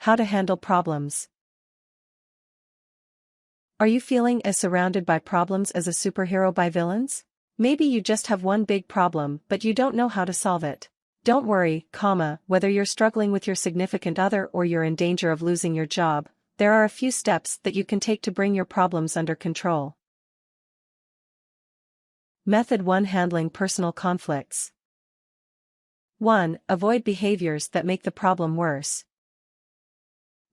How to handle problems. Are you feeling as surrounded by problems as a superhero by villains? Maybe you just have one big problem but you don't know how to solve it. Don't worry, whether you're struggling with your significant other or you're in danger of losing your job, there are a few steps that you can take to bring your problems under control. Method 1: Handling personal conflicts. 1. Avoid behaviors that make the problem worse.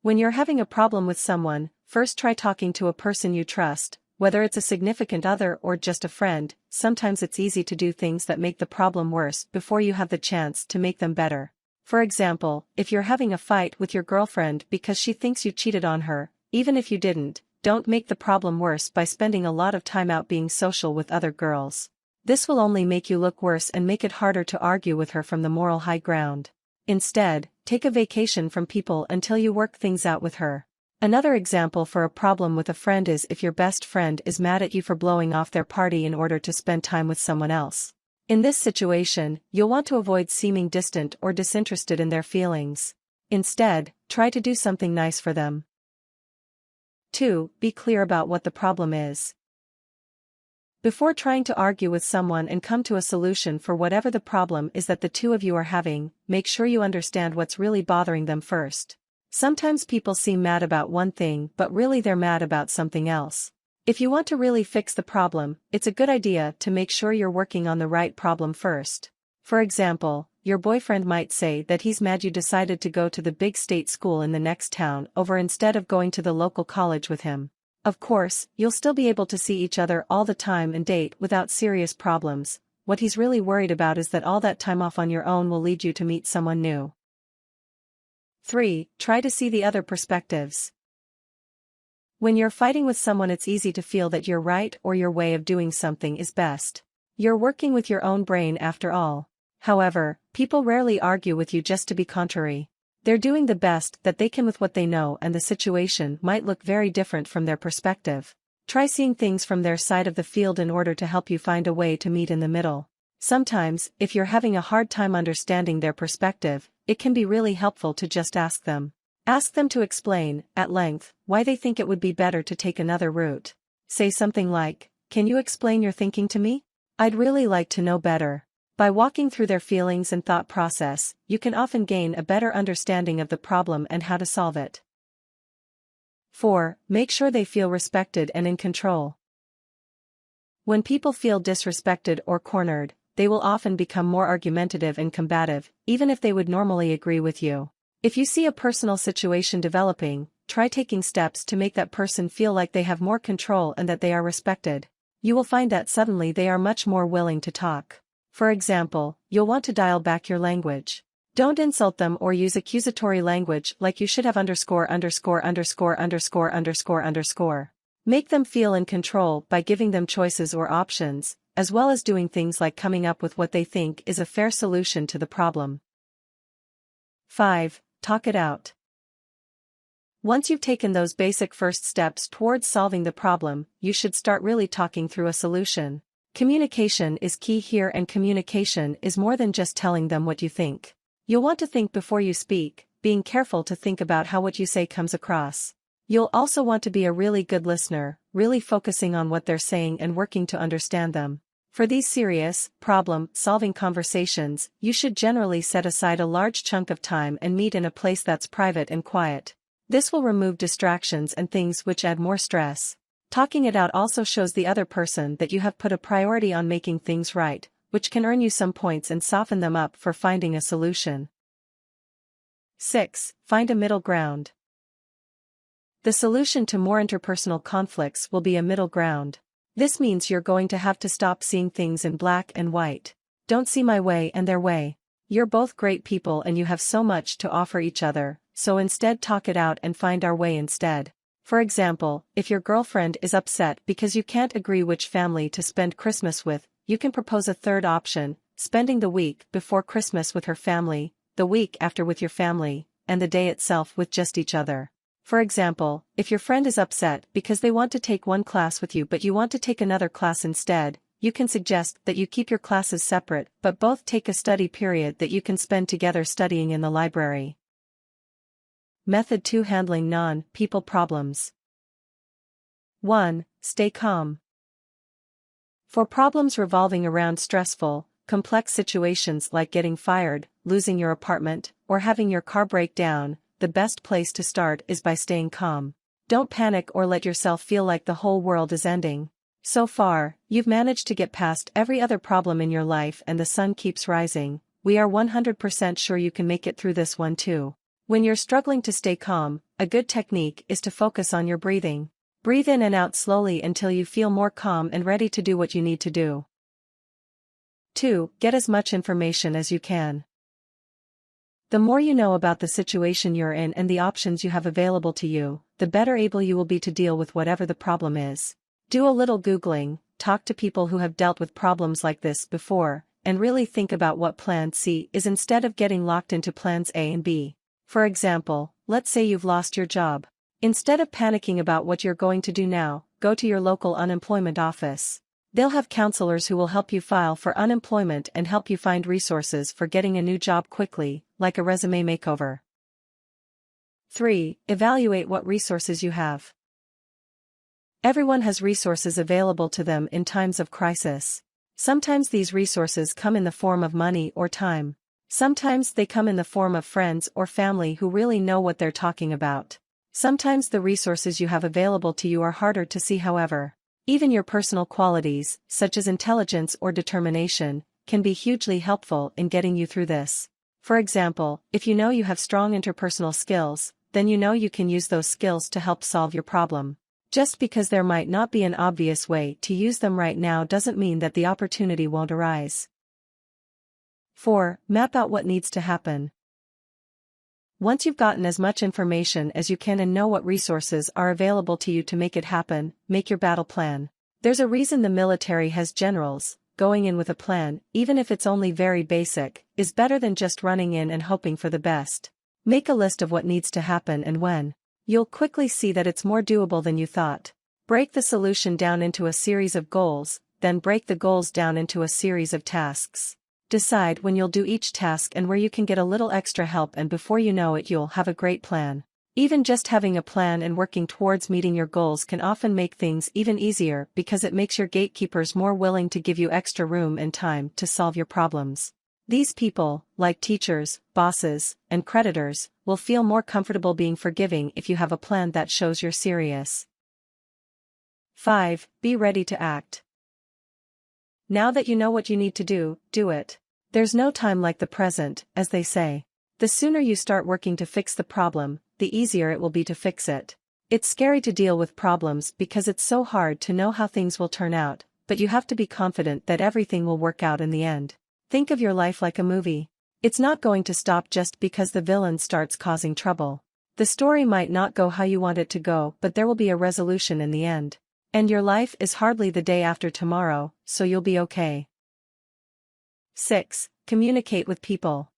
When you're having a problem with someone, first try talking to a person you trust, whether it's a significant other or just a friend. Sometimes it's easy to do things that make the problem worse before you have the chance to make them better. For example, if you're having a fight with your girlfriend because she thinks you cheated on her, even if you didn't, don't make the problem worse by spending a lot of time out being social with other girls. This will only make you look worse and make it harder to argue with her from the moral high ground. Instead, take a vacation from people until you work things out with her. Another example for a problem with a friend is if your best friend is mad at you for blowing off their party in order to spend time with someone else. In this situation, you'll want to avoid seeming distant or disinterested in their feelings. Instead, try to do something nice for them. 2. Be clear about what the problem is. Before trying to argue with someone and come to a solution for whatever the problem is that the two of you are having, make sure you understand what's really bothering them first. Sometimes people seem mad about one thing but really they're mad about something else. If you want to really fix the problem, it's a good idea to make sure you're working on the right problem first. For example, your boyfriend might say that he's mad you decided to go to the big state school in the next town over instead of going to the local college with him. Of course, you'll still be able to see each other all the time and date without serious problems. What he's really worried about is that all that time off on your own will lead you to meet someone new. 3. Try to see the other perspectives. When you're fighting with someone, it's easy to feel that you're right or your way of doing something is best. You're working with your own brain after all. However, people rarely argue with you just to be contrary. They're doing the best that they can with what they know, and the situation might look very different from their perspective. Try seeing things from their side of the field in order to help you find a way to meet in the middle. Sometimes, if you're having a hard time understanding their perspective, it can be really helpful to just ask them. Ask them to explain, at length, why they think it would be better to take another route. Say something like, "Can you explain your thinking to me? I'd really like to know better." By walking through their feelings and thought process, you can often gain a better understanding of the problem and how to solve it. 4. Make sure they feel respected and in control. When people feel disrespected or cornered, they will often become more argumentative and combative, even if they would normally agree with you. If you see a personal situation developing, try taking steps to make that person feel like they have more control and that they are respected. You will find that suddenly they are much more willing to talk. For example, you'll want to dial back your language. Don't insult them or use accusatory language like "you should have underscore underscore underscore underscore underscore underscore." Make them feel in control by giving them choices or options, as well as doing things like coming up with what they think is a fair solution to the problem. 5. Talk it out. Once you've taken those basic first steps towards solving the problem, you should start really talking through a solution. Communication is key here, and communication is more than just telling them what you think. You'll want to think before you speak, being careful to think about how what you say comes across. You'll also want to be a really good listener, really focusing on what they're saying and working to understand them. For these serious, problem-solving conversations, you should generally set aside a large chunk of time and meet in a place that's private and quiet. This will remove distractions and things which add more stress. Talking it out also shows the other person that you have put a priority on making things right, which can earn you some points and soften them up for finding a solution. 6. Find a middle ground. The solution to more interpersonal conflicts will be a middle ground. This means you're going to have to stop seeing things in black and white. Don't see my way and their way. You're both great people and you have so much to offer each other, so instead talk it out and find our way instead. For example, if your girlfriend is upset because you can't agree which family to spend Christmas with, you can propose a third option: spending the week before Christmas with her family, the week after with your family, and the day itself with just each other. For example, if your friend is upset because they want to take one class with you but you want to take another class instead, you can suggest that you keep your classes separate but both take a study period that you can spend together studying in the library. Method 2. Handling non-people problems. 1. Stay calm. For problems revolving around stressful, complex situations like getting fired, losing your apartment, or having your car break down, the best place to start is by staying calm. Don't panic or let yourself feel like the whole world is ending. So far, you've managed to get past every other problem in your life and the sun keeps rising. We are 100% sure you can make it through this one too. When you're struggling to stay calm, a good technique is to focus on your breathing. Breathe in and out slowly until you feel more calm and ready to do what you need to do. 2. Get as much information as you can. The more you know about the situation you're in and the options you have available to you, the better able you will be to deal with whatever the problem is. Do a little Googling, talk to people who have dealt with problems like this before, and really think about what plan C is instead of getting locked into plans A and B. For example, let's say you've lost your job. Instead of panicking about what you're going to do now, go to your local unemployment office. They'll have counselors who will help you file for unemployment and help you find resources for getting a new job quickly, like a resume makeover. 3. Evaluate what resources you have. Everyone has resources available to them in times of crisis. Sometimes these resources come in the form of money or time. Sometimes they come in the form of friends or family who really know what they're talking about. Sometimes the resources you have available to you are harder to see, however. Even your personal qualities, such as intelligence or determination, can be hugely helpful in getting you through this. For example, if you know you have strong interpersonal skills, then you know you can use those skills to help solve your problem. Just because there might not be an obvious way to use them right now doesn't mean that the opportunity won't arise. 4. Map out what needs to happen. Once you've gotten as much information as you can and know what resources are available to you to make it happen, make your battle plan. There's a reason the military has generals. Going in with a plan, even if it's only very basic, is better than just running in and hoping for the best. Make a list of what needs to happen and when. You'll quickly see that it's more doable than you thought. Break the solution down into a series of goals, then break the goals down into a series of tasks. Decide when you'll do each task and where you can get a little extra help, and before you know it you'll have a great plan. Even just having a plan and working towards meeting your goals can often make things even easier because it makes your gatekeepers more willing to give you extra room and time to solve your problems. These people, like teachers, bosses, and creditors, will feel more comfortable being forgiving if you have a plan that shows you're serious. 5. Be ready to act. Now that you know what you need to do, do it. There's no time like the present, as they say. The sooner you start working to fix the problem, the easier it will be to fix it. It's scary to deal with problems because it's so hard to know how things will turn out, but you have to be confident that everything will work out in the end. Think of your life like a movie. It's not going to stop just because the villain starts causing trouble. The story might not go how you want it to go, but there will be a resolution in the end. And your life is hardly the day after tomorrow, so you'll be okay. 6. Communicate with people.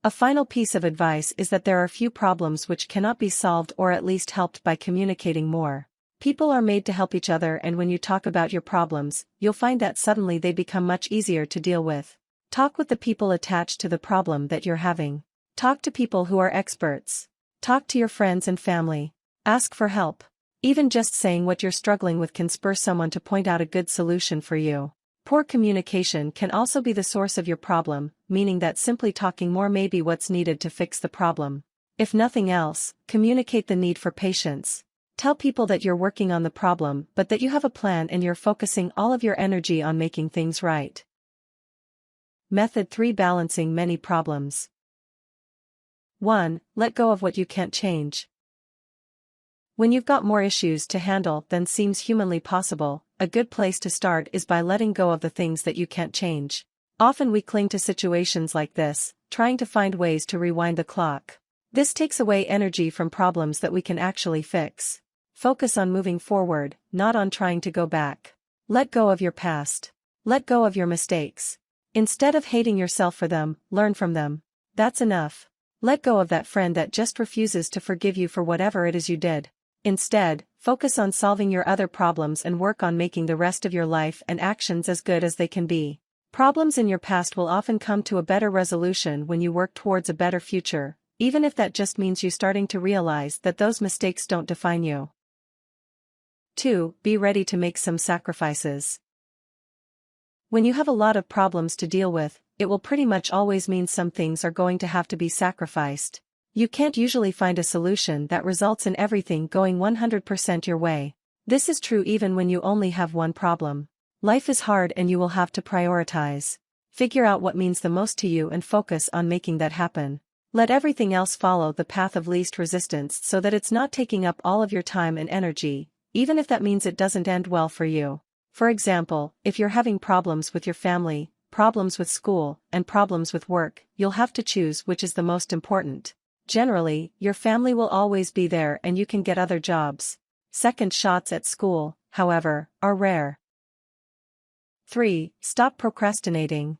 A final piece of advice is that there are few problems which cannot be solved or at least helped by communicating more. People are made to help each other, and when you talk about your problems, you'll find that suddenly they become much easier to deal with. Talk with the people attached to the problem that you're having. Talk to people who are experts. Talk to your friends and family. Ask for help. Even just saying what you're struggling with can spur someone to point out a good solution for you. Poor communication can also be the source of your problem, meaning that simply talking more may be what's needed to fix the problem. If nothing else, communicate the need for patience. Tell people that you're working on the problem but that you have a plan and you're focusing all of your energy on making things right. Method 3. Balancing many problems. 1. Let go of what you can't change. When you've got more issues to handle than seems humanly possible, a good place to start is by letting go of the things that you can't change. Often we cling to situations like this, trying to find ways to rewind the clock. This takes away energy from problems that we can actually fix. Focus on moving forward, not on trying to go back. Let go of your past. Let go of your mistakes. Instead of hating yourself for them, learn from them. That's enough. Let go of that friend that just refuses to forgive you for whatever it is you did. Instead, focus on solving your other problems and work on making the rest of your life and actions as good as they can be. Problems in your past will often come to a better resolution when you work towards a better future, even if that just means you starting to realize that those mistakes don't define you. 2. Be ready to make some sacrifices. When you have a lot of problems to deal with, it will pretty much always mean some things are going to have to be sacrificed. You can't usually find a solution that results in everything going 100% your way. This is true even when you only have one problem. Life is hard and you will have to prioritize. Figure out what means the most to you and focus on making that happen. Let everything else follow the path of least resistance so that it's not taking up all of your time and energy, even if that means it doesn't end well for you. For example, if you're having problems with your family, problems with school, and problems with work, you'll have to choose which is the most important. Generally, your family will always be there and you can get other jobs. Second shots at school, however, are rare. 3. Stop procrastinating.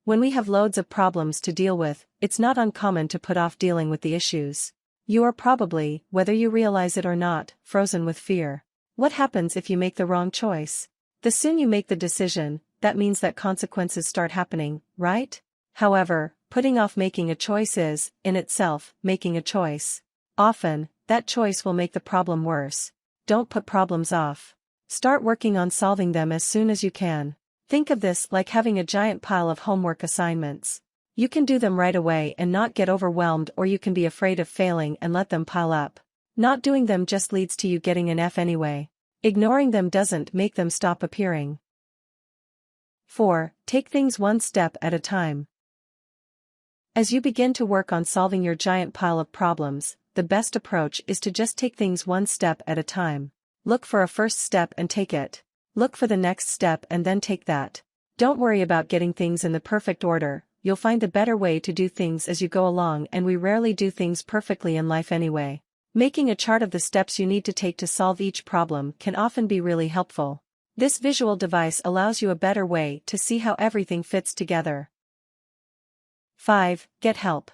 When we have loads of problems to deal with, it's not uncommon to put off dealing with the issues. You are probably, whether you realize it or not, frozen with fear. What happens if you make the wrong choice? The sooner you make the decision, that means that consequences start happening, right? However, putting off making a choice is, in itself, making a choice. Often, that choice will make the problem worse. Don't put problems off. Start working on solving them as soon as you can. Think of this like having a giant pile of homework assignments. You can do them right away and not get overwhelmed, or you can be afraid of failing and let them pile up. Not doing them just leads to you getting an F anyway. Ignoring them doesn't make them stop appearing. 4. Take things one step at a time. As you begin to work on solving your giant pile of problems, the best approach is to just take things one step at a time. Look for a first step and take it. Look for the next step and then take that. Don't worry about getting things in the perfect order. You'll find a better way to do things as you go along, and we rarely do things perfectly in life anyway. Making a chart of the steps you need to take to solve each problem can often be really helpful. This visual device allows you a better way to see how everything fits together. 5. Get help.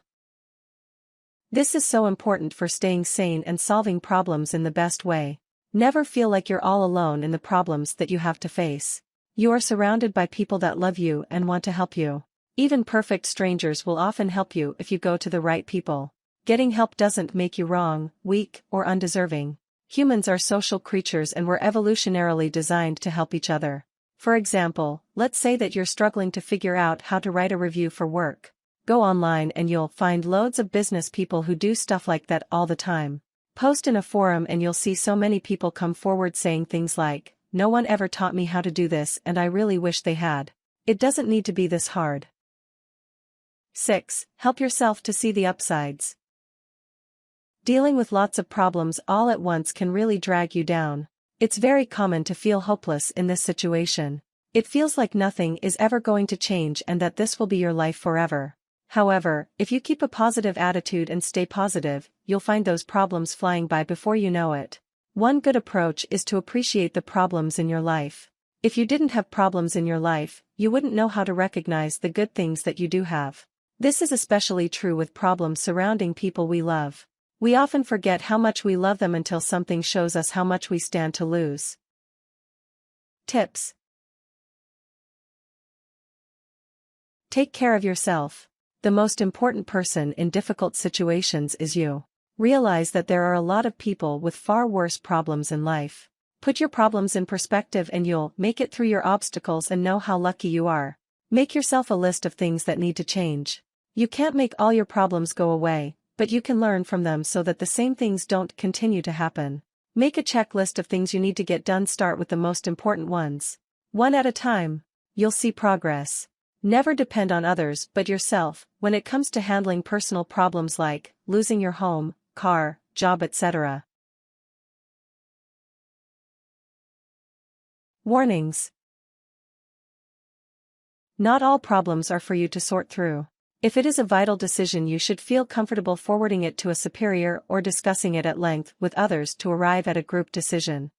This is so important for staying sane and solving problems in the best way. Never feel like you're all alone in the problems that you have to face. You are surrounded by people that love you and want to help you. Even perfect strangers will often help you if you go to the right people. Getting help doesn't make you wrong, weak, or undeserving. Humans are social creatures and we're evolutionarily designed to help each other. For example, let's say that you're struggling to figure out how to write a review for work. Go online and you'll find loads of business people who do stuff like that all the time. Post in a forum and you'll see so many people come forward saying things like, "No one ever taught me how to do this and I really wish they had." It doesn't need to be this hard. 6. Help yourself to see the upsides. Dealing with lots of problems all at once can really drag you down. It's very common to feel hopeless in this situation. It feels like nothing is ever going to change and that this will be your life forever. However, if you keep a positive attitude and stay positive, you'll find those problems flying by before you know it. One good approach is to appreciate the problems in your life. If you didn't have problems in your life, you wouldn't know how to recognize the good things that you do have. This is especially true with problems surrounding people we love. We often forget how much we love them until something shows us how much we stand to lose. Tips. Take care of yourself. The most important person in difficult situations is you. Realize that there are a lot of people with far worse problems in life. Put your problems in perspective and you'll make it through your obstacles and know how lucky you are. Make yourself a list of things that need to change. You can't make all your problems go away, but you can learn from them so that the same things don't continue to happen. Make a checklist of things you need to get done. Start with the most important ones. One at a time. You'll see progress. Never depend on others but yourself when it comes to handling personal problems like losing your home, car, job, etc. Warnings. Not all problems are for you to sort through. If it is a vital decision, you should feel comfortable forwarding it to a superior or discussing it at length with others to arrive at a group decision.